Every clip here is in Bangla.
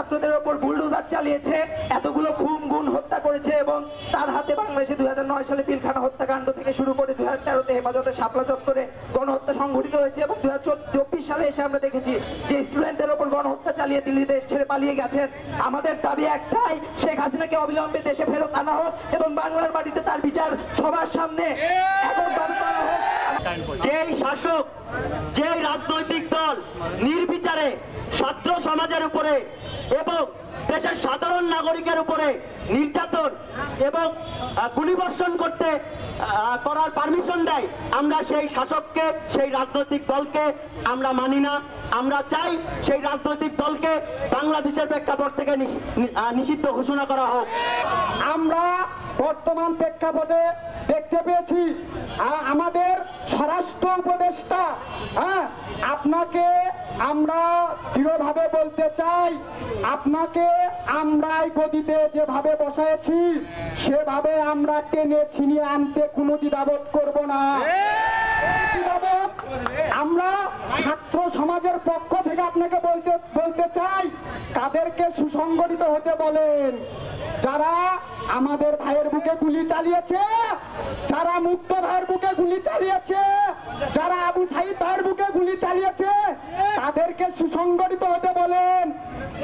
ছাত্রদের ওপর বুলডোজার চালিয়েছে, এতগুলো খুন গুণ হত্যা করেছে এবং তার হাতে বাংলাদেশে 2009 সালে পিলখানা হত্যাকাণ্ড থেকে শুরু করে 2013-তে হেফাজতে শাপলা চত্বরে গণহত্যা সংঘটিত হয়েছে এবং 2024 সালে এসে আমরা দেখেছি যে স্টুডেন্টদের ওপর গণহত্যা চালিয়ে দিল্লি দেশ ছেড়ে পালিয়ে গেছেন। আমাদের দাবি একটাই, শেখ হাসিনাকে অবিলম্বে দেশে ফেরত আনা হোক এবং বাংলার মাটিতে তার বিচার সবার সামনে এককভাবে করা হোক। যেই শাসক, যেই রাজনৈতিক দল নির্বিচারে ছাত্র সমাজের উপরে এবং দেশের সাধারণ নাগরিকের উপরে নির্যাতন এবং গুলিবর্ষণ করার পারমিশন দেয়, আমরা সেই শাসককে, সেই রাজনৈতিক দলকে আমরা মানি না। আমরা চাই সেই রাজনৈতিক দলকে বাংলাদেশের প্রেক্ষাপট থেকে নিষিদ্ধ ঘোষণা করা হোক। আমরা বর্তমান প্রেক্ষাপটে দেখতে পেয়েছি আমাদের স্বরাষ্ট্র উপদেষ্টা, আপনাকে আমরা দৃঢ়ভাবে বলতে চাই, আপনাকে আমরাই গদিতে যেভাবে বসাইছি সেভাবে আমরা টেনে ছিনিয়ে আনতে কোনো দ্বিধাবোধ করব না। আমরা ছাত্র সমাজের পক্ষ থেকে আপনাকে বলতে চাই, তাদেরকে সুসংগঠিত হতে বলেন। যারা আমাদের ভাইয়ের বুকে গুলি চালিয়েছে, যারা মুক্ত ভাইয়ের বুকে গুলি চালিয়েছে, যারা আবু সাইদ ভাইয়ের বুকে গুলি চালিয়েছে, তাদেরকে সুসংগঠিত হতে বলেন।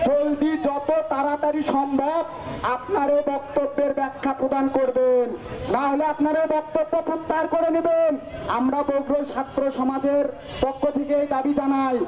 জলদি যত তাড়াতাড়ি সম্ভব আপনার এই বক্তব্যের ব্যাখ্যা প্রদান করবেন, না হলে আপনার এই বক্তব্য প্রত্যাহার করে নেবেন। আমরা বগুড়া ছাত্র সমাজের পক্ষ থেকে এই দাবি জানাই।